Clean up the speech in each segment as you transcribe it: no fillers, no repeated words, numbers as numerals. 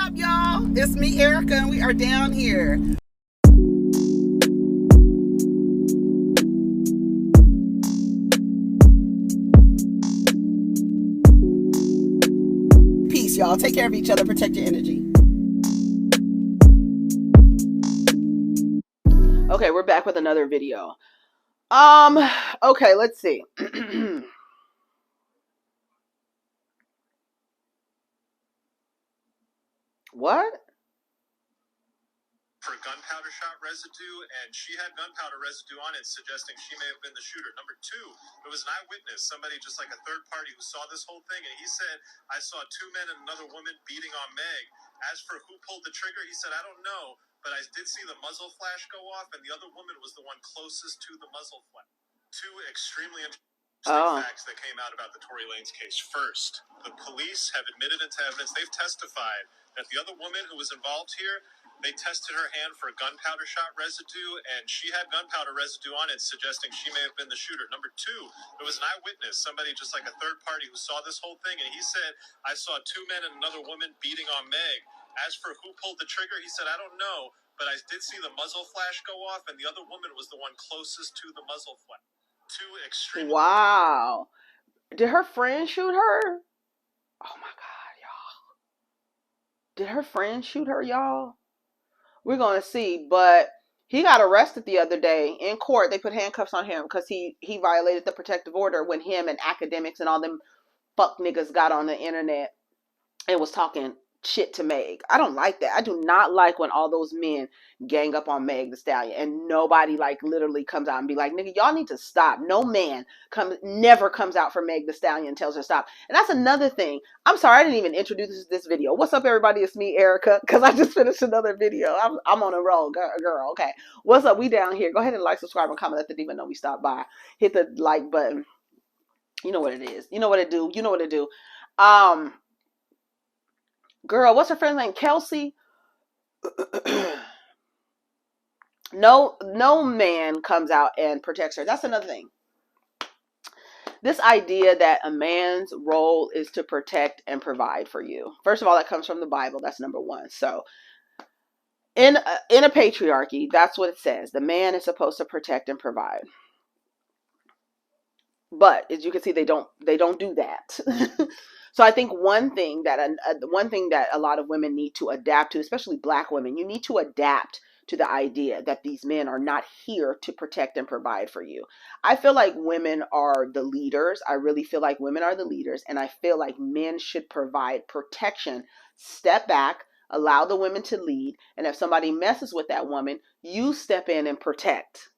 up, y'all? It's me, Erica, and we are down here. Peace, y'all. Take care of each other. Protect your energy. Okay, we're back with another video. Okay, let's see. What? For gunpowder shot residue, and she had gunpowder residue on it, suggesting she may have been the shooter. Number two, there was an eyewitness, somebody just like a third party who saw this whole thing, and he said, I saw two men and another woman beating on Meg. As for who pulled the trigger, he said, I don't know, but I did see the muzzle flash go off, and the other woman was the one closest to the muzzle flash. Two extremely interesting facts that came out about the Tory Lanez case. First, the police have admitted into evidence, they've testified that the other woman who was involved here, they tested her hand for gunpowder shot residue, and she had gunpowder residue on it, suggesting she may have been the shooter. Number two, there was an eyewitness, somebody just like a third party who saw this whole thing, and he said, I saw two men and another woman beating on Meg. As for who pulled the trigger, he said, I don't know, but I did see the muzzle flash go off, and the other woman was the one closest to the muzzle flash. Two extreme. Wow. Did her friend shoot her? Oh my God, y'all. Did her friend shoot her, y'all? We're going to see, but he got arrested the other day in court. They put handcuffs on him because he violated the protective order when him and academics and all them fuck niggas got on the internet and was talking shit to Meg. I don't like that. I do not like when all those men gang up on Meg the Stallion and nobody like literally comes out and be like, nigga, y'all need to stop. No man never comes out for Meg the Stallion and tells her stop. And that's another thing. I'm sorry, I didn't even introduce this video. What's up, everybody? It's me, Erica, because I just finished another video. I'm on a roll, girl. Okay. What's up? We down here. Go ahead and like, subscribe, and comment. Let the demon know we stopped by. Hit the like button. You know what it is. You know what it do. You know what it do. Girl, what's her friend's name? Kelsey? No man comes out and protects her. That's another thing. This idea that a man's role is to protect and provide for you. First of all, that comes from the Bible. That's number one. So in a patriarchy, that's what it says. The man is supposed to protect and provide. But as you can see, they don't do that. So I think one thing that a lot of women need to adapt to, especially Black women, you need to adapt to the idea that these men are not here to protect and provide for you. I feel like women are the leaders. I really feel like women are the leaders, and I feel like men should provide protection. Step back, allow the women to lead, and if somebody messes with that woman, you step in and protect.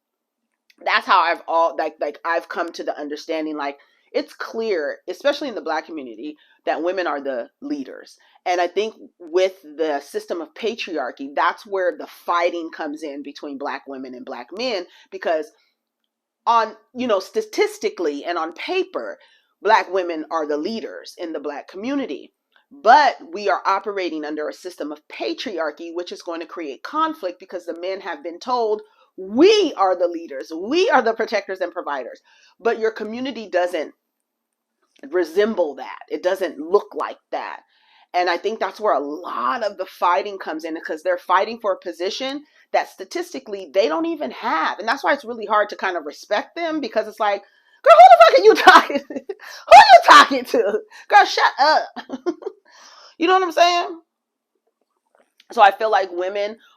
That's how I've come to the understanding, like, it's clear, especially in the Black community, that women are the leaders. And I think with the system of patriarchy, that's where the fighting comes in between Black women and Black men, because statistically and on paper, Black women are the leaders in the Black community. But we are operating under a system of patriarchy, which is going to create conflict because the men have been told, we are the leaders. We are the protectors and providers. But your community doesn't resemble that. It doesn't look like that. And I think that's where a lot of the fighting comes in, because they're fighting for a position that statistically they don't even have. And that's why it's really hard to kind of respect them, because it's like, girl, who the fuck are you talking to? Who are you talking to? Girl, shut up. You know what I'm saying? So I feel like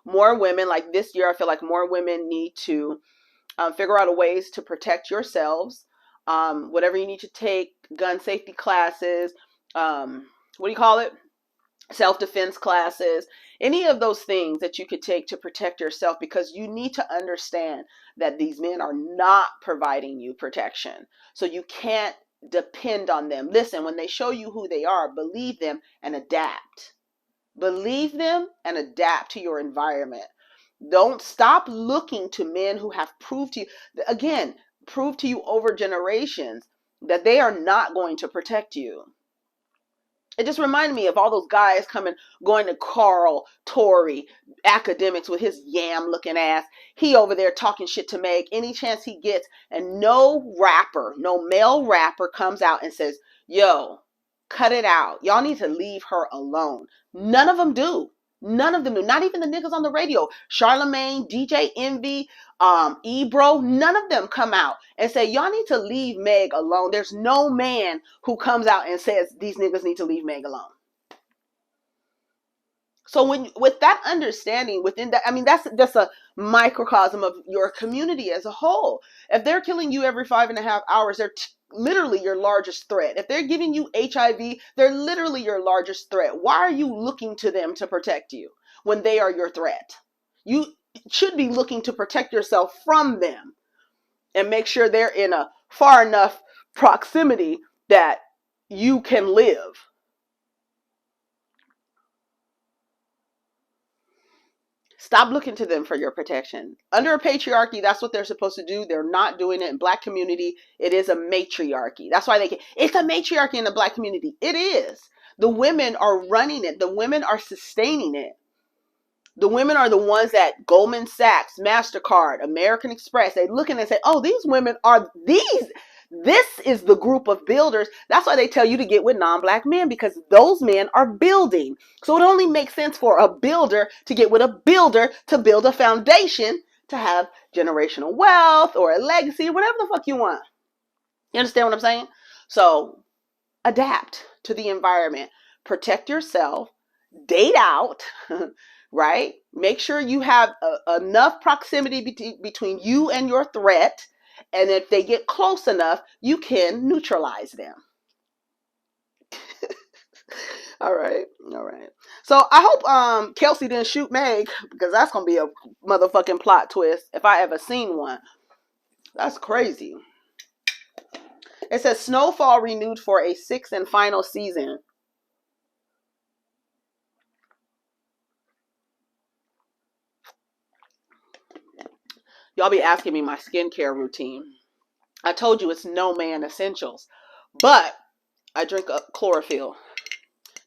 more women, like this year, I feel like more women need to figure out ways to protect yourselves. Whatever you need to take, gun safety classes, self-defense classes, any of those things that you could take to protect yourself, because you need to understand that these men are not providing you protection. So you can't depend on them. Listen, when they show you who they are, believe them and adapt. Believe them and adapt to your environment. Don't stop looking to men who have proved to you over generations that they are not going to protect you. It just reminded me of all those guys going to Carl, Tory, academics with his yam looking ass. He over there talking shit to Meg any chance he gets. And no male rapper comes out and says, yo, Cut it out. Y'all need to leave her alone. None of them do. None of them do. Not even the niggas on the radio. Charlemagne, DJ Envy, Ebro, none of them come out and say, y'all need to leave Meg alone. There's no man who comes out and says these niggas need to leave Meg alone. So with that understanding within that, I mean, that's just a microcosm of your community as a whole. If they're killing you every 5.5 hours, they're literally your largest threat. If they're giving you HIV, they're literally your largest threat. Why are you looking to them to protect you when they are your threat? You should be looking to protect yourself from them and make sure they're in a far enough proximity that you can live. Stop looking to them for your protection. Under a patriarchy, that's what they're supposed to do. They're not doing it in Black community. It is a matriarchy. That's why it's a matriarchy in the Black community. It is. The women are running it. The women are sustaining it. The women are the ones that Goldman Sachs, MasterCard, American Express, they look and say, oh, these women are this is the group of builders. That's why they tell you to get with non-Black men, because those men are building. So it only makes sense for a builder to get with a builder to build a foundation to have generational wealth or a legacy, whatever the fuck you want. You understand what I'm saying? So adapt to the environment. Protect yourself. Date out. Right? Make sure you have enough proximity between you and your threat. And if they get close enough, you can neutralize them. All right. So I hope Kelsey didn't shoot Meg, because that's going to be a motherfucking plot twist if I ever seen one. That's crazy. It says Snowfall renewed for a 6th and final season. Y'all be asking me my skincare routine. I told you it's no man essentials, but I drink chlorophyll.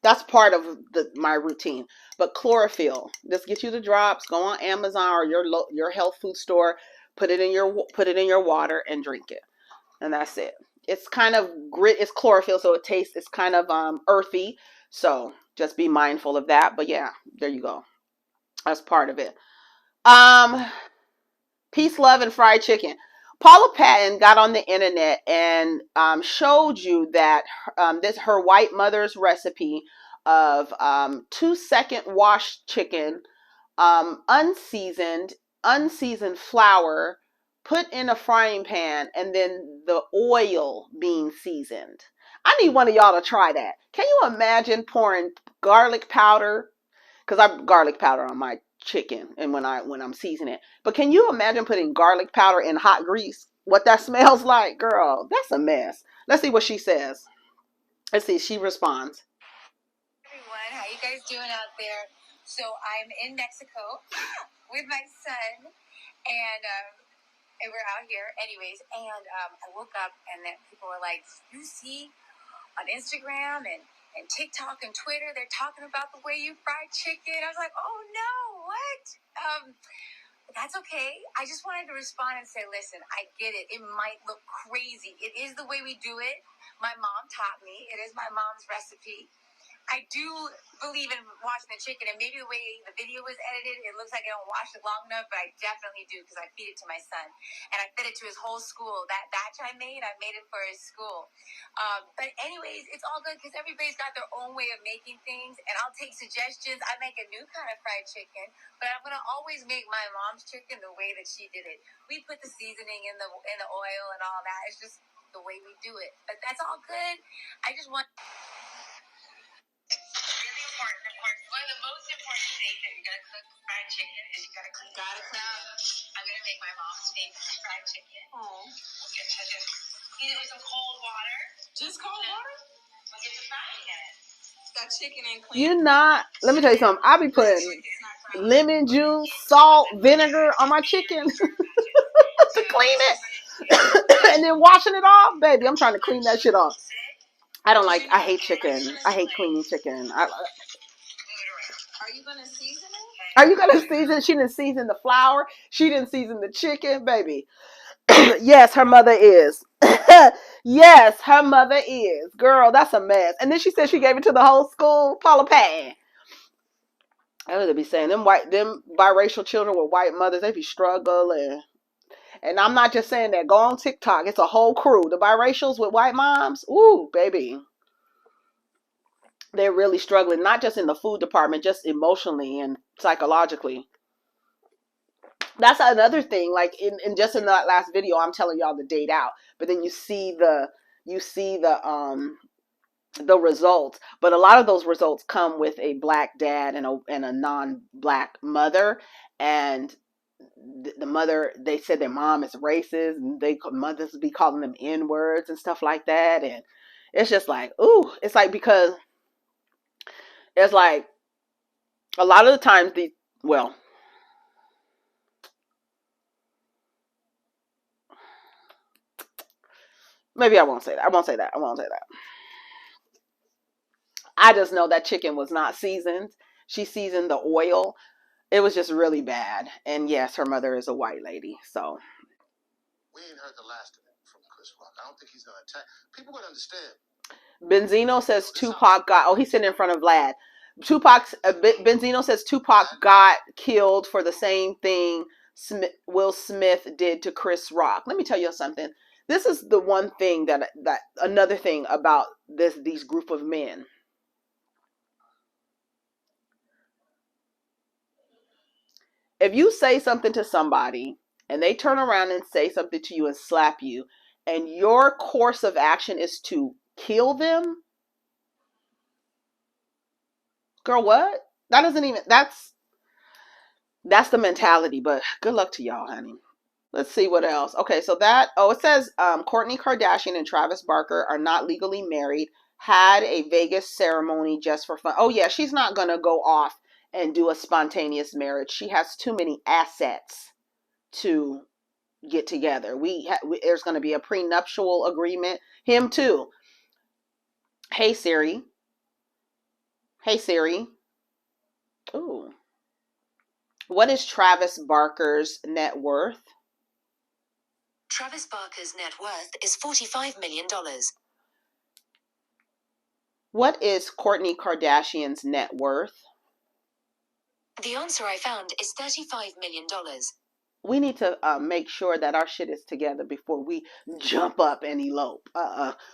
That's part of my routine. But chlorophyll, just get you the drops. Go on Amazon or your health food store. Put it in your water and drink it, and that's it. It's kind of grit. It's chlorophyll, so it tastes. It's kind of earthy. So just be mindful of that. But yeah, there you go. That's part of it. Peace, love, and fried chicken. Paula Patton got on the internet and showed you that her white mother's recipe of 2-second washed chicken, unseasoned flour, put in a frying pan, and then the oil being seasoned. I need one of y'all to try that. Can you imagine pouring garlic powder? Because I have garlic powder on my chicken and when I'm seasoning it. But can you imagine putting garlic powder in hot grease? What that smells like? Girl, that's a mess. Let's see what she says. Let's see. She responds. Everyone, how you guys doing out there? So I'm in Mexico with my son, and we're out here anyways, and I woke up and then people were like, you see on Instagram and TikTok and Twitter, they're talking about the way you fry chicken. I was like, oh no, what? But that's okay. I just wanted to respond and say, listen, I get it. It might look crazy. It is the way we do it. My mom taught me. It is my mom's recipe. I do believe in washing the chicken, and maybe the way the video was edited, it looks like I don't wash it long enough, but I definitely do, because I feed it to my son, and I fed it to his whole school. That batch I made it for his school. But anyways, it's all good, because everybody's got their own way of making things, and I'll take suggestions. I make a new kind of fried chicken, but I'm going to always make my mom's chicken the way that she did it. We put the seasoning in the oil and all that. It's just the way we do it. But that's all good. I just want... One of the most important things that you're gonna cook fried chicken is you gotta clean it. I'm gonna make my mom's favorite fried chicken. Oh. Okay, so just eat it with some cold water. Just cold water? We'll get to frying it. That chicken ain't clean. Let me tell you something. I be putting lemon juice, salt, vinegar on my chicken to clean it. And then washing it off, baby. I'm trying to clean that shit off. I hate chicken. I hate cleaning chicken. Are you gonna season it? Are you gonna season? She didn't season the flour. She didn't season the chicken, baby. Yes, her mother is. Yes, her mother is. Girl, that's a mess. And then she said she gave it to the whole school. Paula Patton. I would be saying them biracial children with white mothers, they be struggling. And I'm not just saying that. Go on TikTok. It's a whole crew. The biracials with white moms. Ooh, baby. They're really struggling, not just in the food department, just emotionally and psychologically. That's another thing. Like in just in that last video, I'm telling y'all the date out, but then you see the results. But a lot of those results come with a black dad and a non-black mother, and the mother, they said their mom is racist, and mothers be calling them N-words and stuff like that, and it's just like, ooh, it's like, because it's like a lot of the times well, maybe I won't say that. I won't say that. I just know that chicken was not seasoned. She seasoned the oil. It was just really bad. And yes, her mother is a white lady. So we ain't heard the last of it from Chris Rock. I don't think he's gonna attack. People would understand. Benzino says Tupac got. Oh, he's sitting in front of Vlad. Benzino says Tupac got killed for the same thing Will Smith did to Chris Rock. Let me tell you something. This is the one thing that another thing about these group of men. If you say something to somebody and they turn around and say something to you and slap you, and your course of action is to kill them, girl, what? That doesn't even, that's the mentality, but good luck to y'all, honey. Let's see what else. Okay, so it says Kourtney Kardashian and Travis Barker are not legally married, had a Vegas ceremony just for fun. Oh yeah, she's not going to go off and do a spontaneous marriage. She has too many assets to get together. There's going to be a prenuptial agreement. Him too. Hey Siri. Ooh. What is Travis Barker's net worth? Travis Barker's net worth is $45 million. What is Kourtney Kardashian's net worth? The answer I found is $35 million. We need to make sure that our shit is together before we jump up and elope.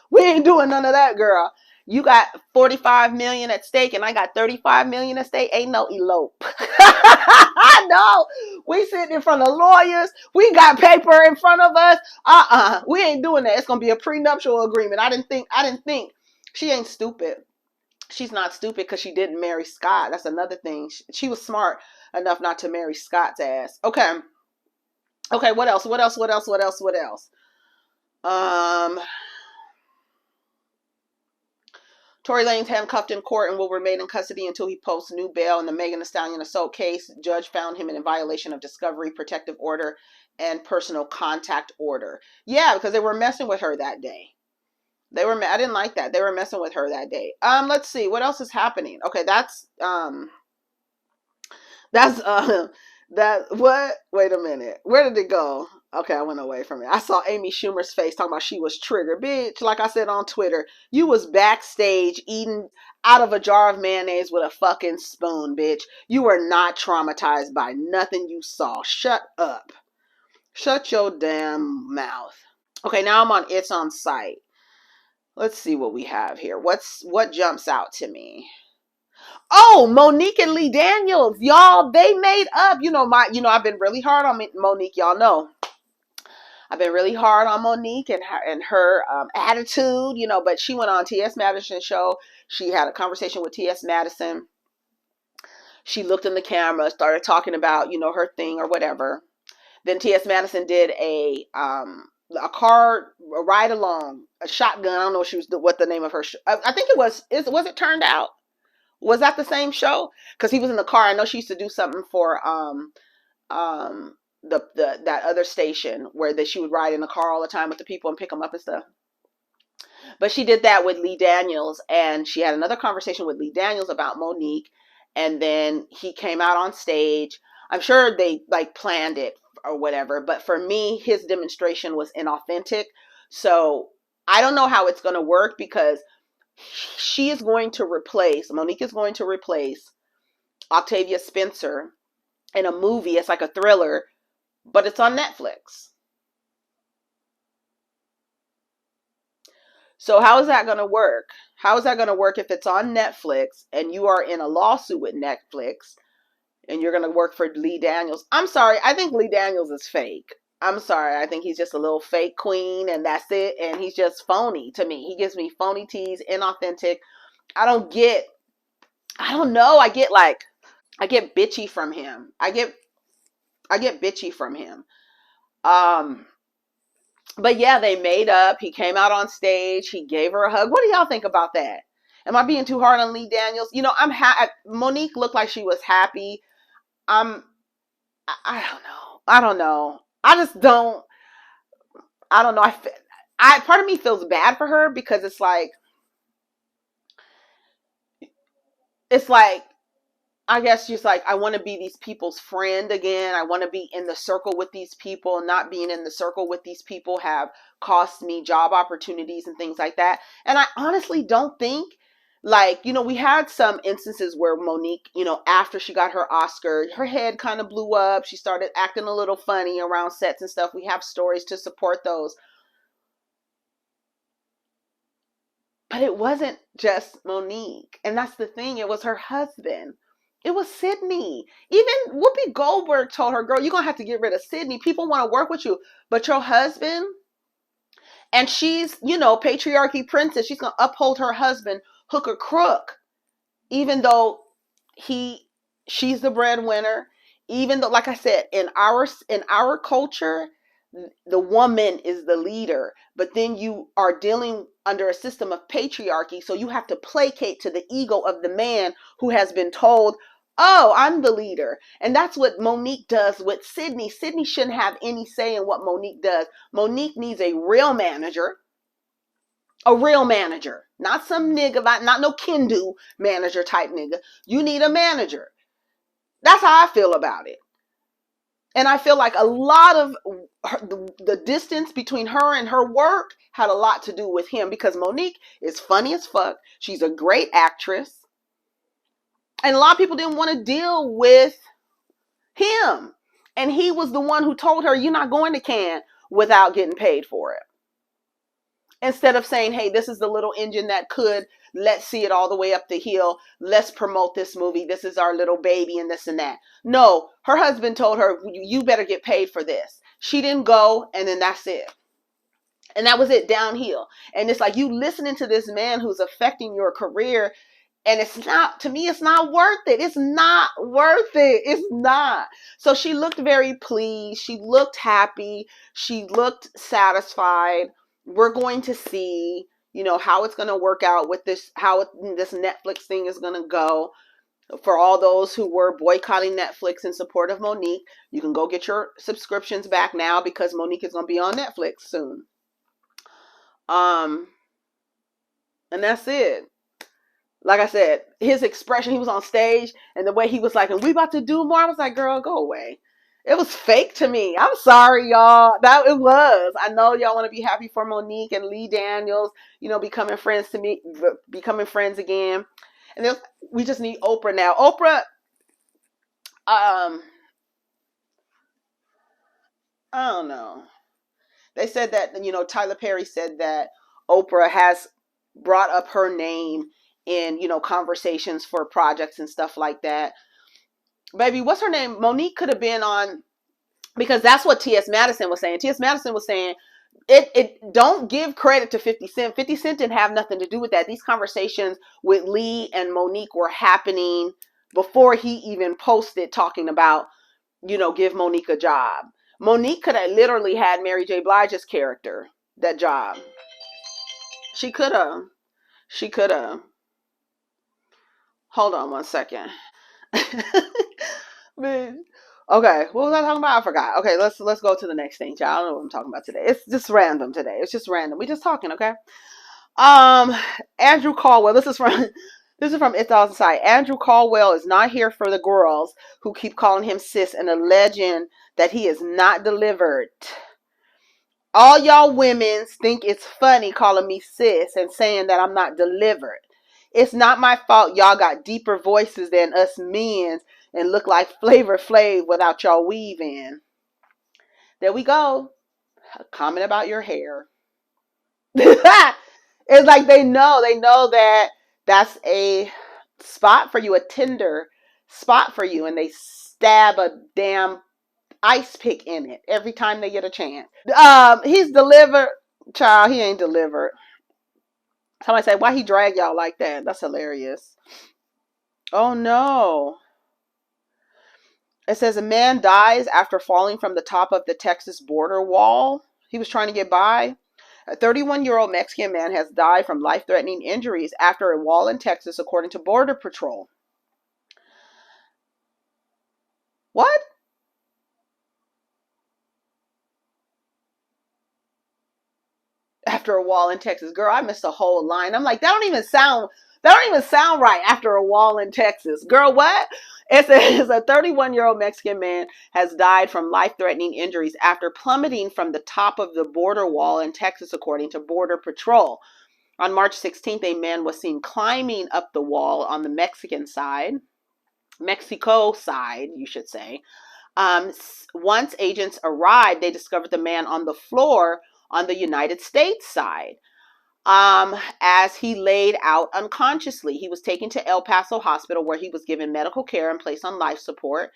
We ain't doing none of that, girl. You got 45 million at stake and I got 35 million at stake. Ain't no elope. I know. We sitting in front of lawyers. We got paper in front of us. We ain't doing that. It's gonna be a prenuptial agreement. I didn't think. She ain't stupid. She's not stupid because she didn't marry Scott. That's another thing. She was smart enough not to marry Scott's ass. Okay, what else? Tory Lanez handcuffed in court and will remain in custody until he posts new bail in the Megan Thee Stallion assault case. Judge found him in violation of discovery, protective order, and personal contact order. Yeah, because they were messing with her that day. I didn't like that. They were messing with her that day. Let's see what else is happening. Okay, what? Wait a minute. Where did it go? Okay, I went away from it. I saw Amy Schumer's face talking about she was triggered. Bitch, like I said on Twitter, you was backstage eating out of a jar of mayonnaise with a fucking spoon, bitch. You were not traumatized by nothing you saw. Shut up. Shut your damn mouth. Okay, now I'm on It's On Site. Let's see what we have here. What jumps out to me? Oh, Monique and Lee Daniels, y'all, they made up. I've been really hard on Monique. Y'all know, I've been really hard on Monique and her attitude. But she went on T.S. Madison's show. She had a conversation with T.S. Madison. She looked in the camera, started talking about her thing or whatever. Then T.S. Madison did a car ride along, a shotgun. I don't know what the name of her. I think it was. Was it Turned Out? Was that the same show? Because he was in the car. I know she used to do something for that other station where she would ride in the car all the time with the people and pick them up and stuff. But she did that with Lee Daniels, and she had another conversation with Lee Daniels about Monique, and then he came out on stage. I'm sure they planned it or whatever, but for me, his demonstration was inauthentic. So I don't know how it's going to work because Mo'Nique is going to replace Octavia Spencer in a movie. It's like a thriller, but it's on Netflix. So how is that going to work? How is that going to work if it's on Netflix and you are in a lawsuit with Netflix and you're going to work for Lee Daniels? I'm sorry. I think Lee Daniels is fake. I'm sorry. I think he's just a little fake queen and that's it. And he's just phony to me. He gives me phony teas, inauthentic. I don't know. I get bitchy from him. I get bitchy from him. But yeah, they made up. He came out on stage. He gave her a hug. What do y'all think about that? Am I being too hard on Lee Daniels? You know, Mo'Nique looked like she was happy. I don't know. I don't know. I just don't. I don't know. Part of me feels bad for her because it's like I guess she's like, I want to be these people's friend again. I want to be in the circle with these people. Not being in the circle with these people have cost me job opportunities and things like that. And I honestly don't think, like, you know, we had some instances where Mo'Nique, you know, after she got her Oscar, her head kind of blew up. She started acting a little funny around sets and stuff. We have stories to support those. But it wasn't just Mo'Nique. And that's the thing. It was her husband. It was Sydney. Even Whoopi Goldberg told her, girl, you're going to have to get rid of Sydney. People want to work with you. But your husband, and she's, you know, patriarchy princess. She's going to uphold her husband, hook or crook. Even though she's the breadwinner. Even though, like I said, in our culture, the woman is the leader. But then you are dealing under a system of patriarchy. So you have to placate to the ego of the man who has been told, oh, I'm the leader. And that's what Mo'Nique does with Sydney. Sydney shouldn't have any say in what Mo'Nique does. Mo'Nique needs a real manager. A real manager. Not some nigga, not no Kendu manager type nigga. You need a manager. That's how I feel about it. And I feel like a lot of the distance between her and her work had a lot to do with him because Mo'Nique is funny as fuck. She's a great actress. And a lot of people didn't want to deal with him. And he was the one who told her, you're not going to Cannes without getting paid for it. Instead of saying, hey, this is the little engine that could, let's see it all the way up the hill. Let's promote this movie. This is our little baby and this and that. No, her husband told her, you better get paid for this. She didn't go, and then that's it. And that was it, downhill. And it's like you listening to this man who's affecting your career, and it's not, to me, it's not worth it. It's not worth it. It's not. So she looked very pleased. She looked happy. She looked satisfied. We're going to see, you know, how it's going to work out with this, how this Netflix thing is going to go. For all those who were boycotting Netflix in support of Mo'Nique, you can go get your subscriptions back now because Mo'Nique is going to be on Netflix soon. And that's it. Like I said, his expression, he was on stage and the way he was like, and we about to do more. I was like, girl, go away. It was fake to me. I'm sorry, y'all. That it was. I know y'all want to be happy for Monique and Lee Daniels, you know, becoming friends again. And we just need Oprah now. Oprah, I don't know. They said that, you know, Tyler Perry said that Oprah has brought up her name in, you know, conversations for projects and stuff like that. Baby, what's her name? Monique could have been on, because that's what T.S. Madison was saying. T.S. Madison was saying, it don't give credit to 50 Cent. 50 Cent didn't have nothing to do with that. These conversations with Lee and Monique were happening before he even posted talking about, you know, give Monique a job. Monique could have literally had Mary J. Blige's character, that job. She could have. She could have. Hold on one second. Man. Okay, what was I talking about? I forgot. Okay, let's go to the next thing, y'all. I don't know what I'm talking about today. It's just random today. It's just random. We just talking, okay? Andrew Caldwell. This is from It's All Inside. Andrew Caldwell is not here for the girls who keep calling him sis and alleging that he is not delivered. All y'all women think it's funny calling me sis and saying that I'm not delivered. It's not my fault y'all got deeper voices than us men and look like Flavor Flav without y'all weave in. There we go. A comment about your hair. It's like they know that that's a spot for you, a tender spot for you, and they stab a damn ice pick in it every time they get a chance. He's delivered. Child, he ain't delivered. Somebody say, why he drag y'all like that? That's hilarious. Oh no. It says a man dies after falling from the top of the Texas border wall. He was trying to get by. A 31-year-old Mexican man has died from life-threatening injuries after a wall in Texas, according to Border Patrol. What? After a wall in Texas. Girl, I missed a whole line. I'm like, that don't even sound right after a wall in Texas. Girl, what? It says a 31-year-old Mexican man has died from life-threatening injuries after plummeting from the top of the border wall in Texas, according to Border Patrol. On March 16th, a man was seen climbing up the wall on the Mexico side, you should say. Once agents arrived, they discovered the man on the floor on the United States side. As he laid out unconsciously, he was taken to El Paso Hospital where he was given medical care and placed on life support.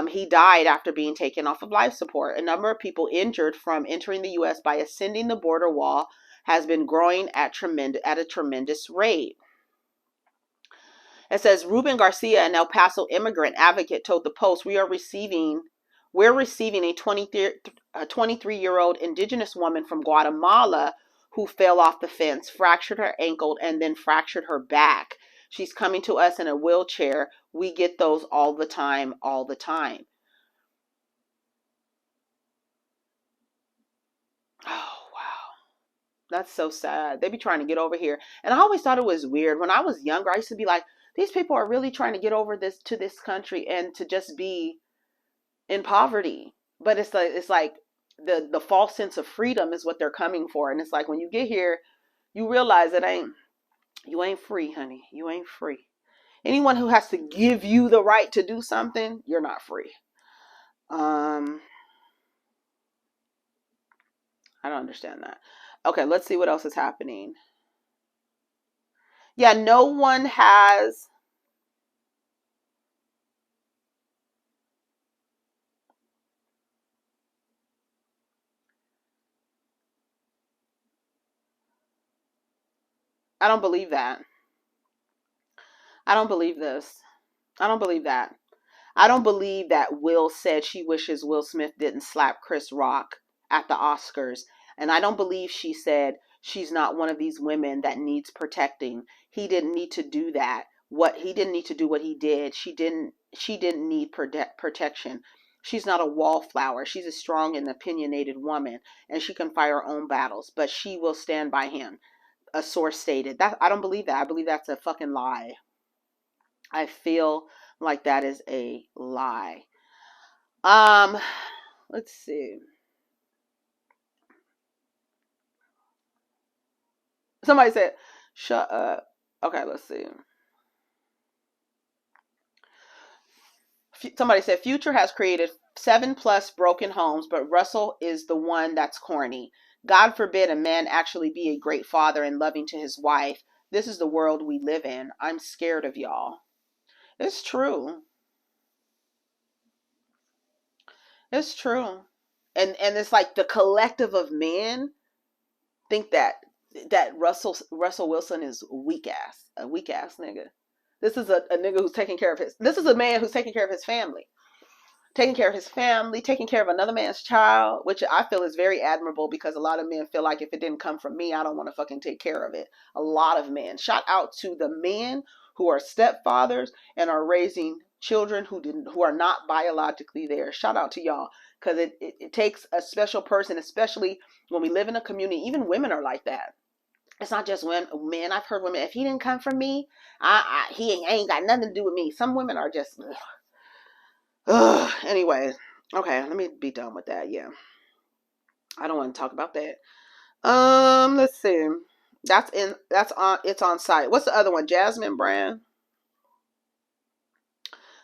He died after being taken off of life support. A number of people injured from entering the U.S. by ascending the border wall has been growing at a tremendous rate. It says Ruben Garcia, an El Paso immigrant advocate, told the Post, we're receiving a 23-year-old indigenous woman from Guatemala who fell off the fence, fractured her ankle, and then fractured her back. She's coming to us in a wheelchair. We get those all the time. Oh, wow. That's so sad. They be trying to get over here. And I always thought it was weird. When I was younger, I used to be like, these people are really trying to get over to this country and to just be in poverty. But it's like the false sense of freedom is what they're coming for. And it's like when you get here, you realize you ain't free, honey. You ain't free. Anyone who has to give you the right to do something, you're not free. I don't understand that. Okay, let's see what else is happening. Yeah, no one has. I don't believe that. I don't believe this. I don't believe that. I don't believe that Will said she wishes Will Smith didn't slap Chris Rock at the Oscars. And I don't believe she said she's not one of these women that needs protecting. He didn't need to do that. He didn't need to do what he did. She didn't need protection. She's not a wallflower. She's a strong and opinionated woman, and she can fight her own battles, but she will stand by him. A source stated. That I don't believe that. I believe that's a fucking lie. I feel like that is a lie. Let's see. Somebody said, shut up. Okay, let's see. Somebody said, Future has created 7+ broken homes, but Russell is the one that's corny. God forbid a man actually be a great father and loving to his wife. This is the world we live in. I'm scared of y'all. It's true. It's true. And it's like the collective of men think that Russell Wilson is a weak ass nigga. This is a nigga who's taking care of this is a man who's taking care of his family. Taking care of his family, taking care of another man's child, which I feel is very admirable because a lot of men feel like if it didn't come from me, I don't want to fucking take care of it. A lot of men. Shout out to the men who are stepfathers and are raising children who are not biologically there. Shout out to y'all because it takes a special person, especially when we live in a community. Even women are like that. It's not just men. I've heard women, if he didn't come from me, he ain't got nothing to do with me. Some women are just, ugh. Anyway, okay, let me be done with that. Yeah. I don't want to talk about that. Let's see. It's on site. What's the other one? Jasmine brand?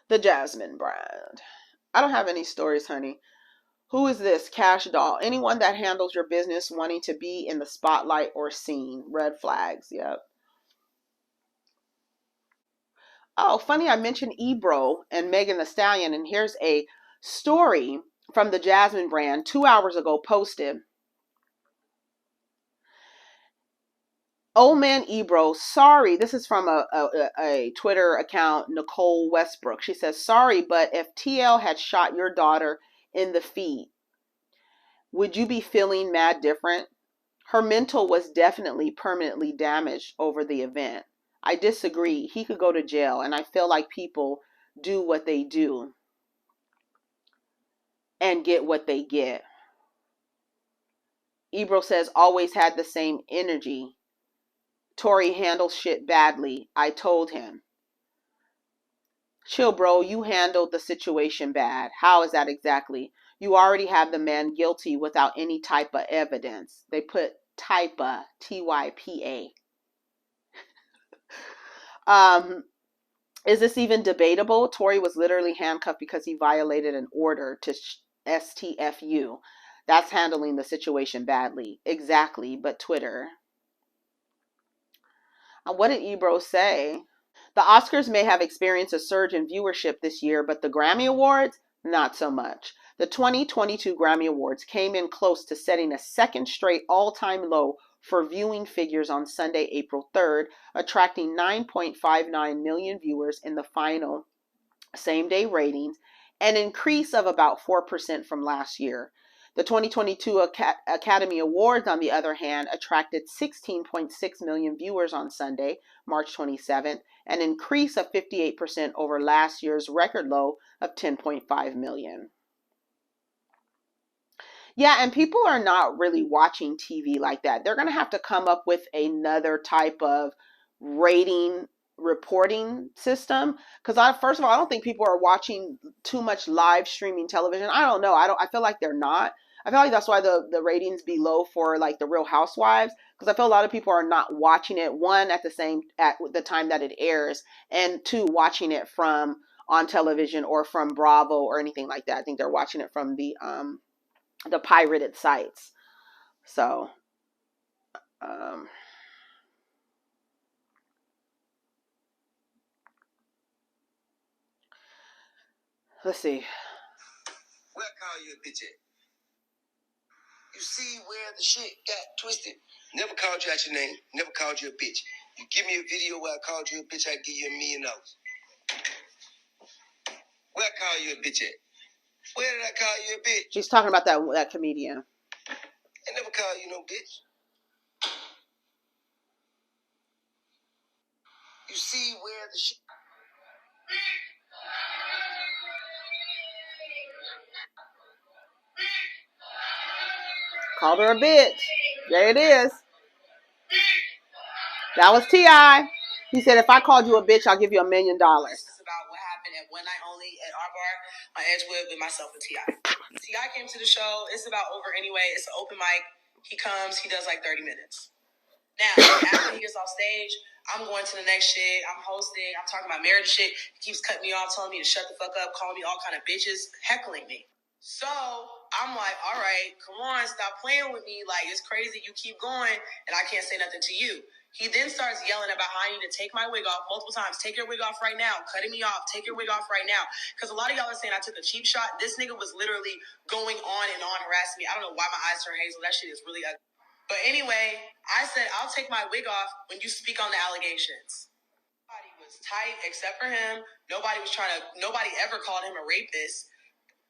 The Jasmine brand. I don't have any stories, honey. Who is this? Cash doll. Anyone that handles your business wanting to be in the spotlight or seen. Red flags. Yep. Oh, funny, I mentioned Ebro and Megan Thee Stallion, and here's a story from the Jasmine brand 2 hours ago posted. Old man Ebro, sorry. This is from a Twitter account, Nicole Westbrook. She says, sorry, but if TL had shot your daughter in the feet, would you be feeling mad different? Her mental was definitely permanently damaged over the event. I disagree. He could go to jail, and I feel like people do what they do and get what they get. Ebro says, always had the same energy. Tory handles shit badly. I told him. Chill, bro. You handled the situation bad. How is that exactly? You already have the man guilty without any type of evidence. They put typa, Typa. Is this even debatable? Tory was literally handcuffed because he violated an order to STFU. That's handling the situation badly. Exactly, but Twitter. What did Ebro say? The Oscars may have experienced a surge in viewership this year, but the Grammy Awards, not so much. The 2022 Grammy Awards came in close to setting a second straight all-time low for viewing figures on Sunday, April 3rd, attracting 9.59 million viewers in the final same-day ratings, an increase of about 4% from last year. The 2022 Academy Awards, on the other hand, attracted 16.6 million viewers on Sunday, March 27th, an increase of 58% over last year's record low of 10.5 million. Yeah, and people are not really watching TV like that. They're going to have to come up with another type of rating reporting system, because first of all, I don't think people are watching too much live streaming television. I don't know. I feel like they're not. I feel like that's why the ratings be low for like the Real Housewives, because I feel a lot of people are not watching it, one, at the time that it airs, and two, watching it from on television or from Bravo or anything like that. I think they're watching it from the pirated sites. So let's see. Where call you a bitch at? You see where the shit got twisted? Never called you out your name. Never called you a bitch. You give me a video where I called you a bitch, I give you $1 million. Where I call you a bitch at? Where did I call you a bitch? She's talking about that comedian. I never called you no bitch. You see where the shit... Called her a bitch. There it is. That was T.I. He said, if I called you a bitch, I'll give you $1 million. This is about what happened at One Night Only at our bar on Edgewood with myself and T.I. T.I. came to the show. It's about over anyway. It's an open mic. He comes. He does like 30 minutes. Now, after he gets off stage, I'm going to the next shit. I'm hosting. I'm talking about marriage shit. He keeps cutting me off, telling me to shut the fuck up, calling me all kind of bitches, heckling me. So I'm like, all right, come on, stop playing with me. Like, it's crazy. You keep going, and I can't say nothing to you. He then starts yelling about how I need to take my wig off multiple times. Take your wig off right now. Cutting me off. Take your wig off right now. Because a lot of y'all are saying I took a cheap shot. This nigga was literally going on and on harassing me. I don't know why my eyes turn hazel. That shit is really ugly. But anyway, I said, I'll take my wig off when you speak on the allegations. Nobody was tight except for him. Nobody ever called him a rapist.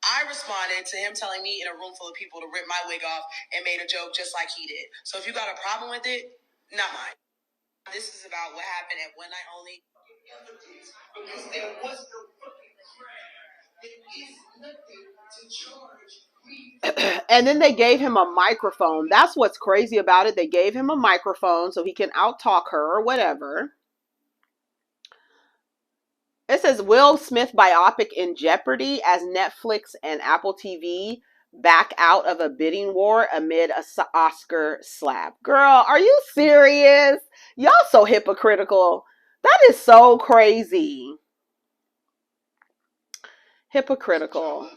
I responded to him telling me in a room full of people to rip my wig off and made a joke just like he did. So if you got a problem with it, not mine. This is about what happened at One Night Only. Because there was no fucking crime. There is nothing to charge me. And then they gave him a microphone. That's what's crazy about it. They gave him a microphone so he can out-talk her or whatever. It says Will Smith biopic in jeopardy as Netflix and Apple TV back out of a bidding war amid a Oscar slap. Girl, are you serious? Y'all so hypocritical. That is so crazy. Hypocritical.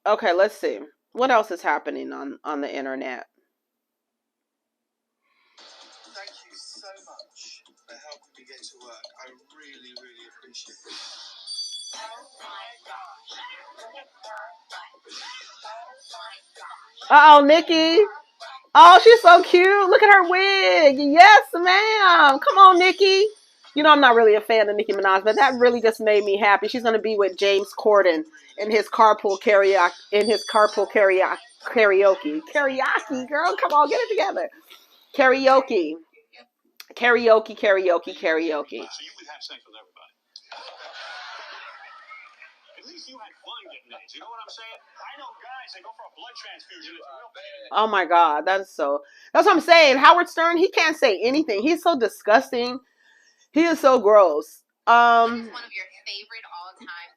Okay, let's see. What else is happening on the internet? Thank you so much for helping me get to work. I really, really appreciate it. Uh-oh, Nikki. Oh, she's so cute. Look at her wig. Yes, ma'am. Come on, Nikki. You know, I'm not really a fan of Nicki Minaj, but that really just made me happy. She's going to be with James Corden in his carpool karaoke. Karaoke, girl. Come on, get it together. Karaoke. So you would have sex with everybody. At least you had fun getting AIDS. You know what I'm saying? I know guys that go for a blood transfusion. It's real bad. Oh my God, that's what I'm saying. Howard Stern, he can't say anything. He's so disgusting. He is so gross. What is one of your favorite all-time?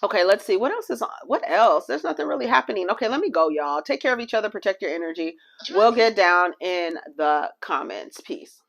Okay, let's see. What else? There's nothing really happening. Okay, let me go, y'all. Take care of each other. Protect your energy. We'll get down in the comments. Peace.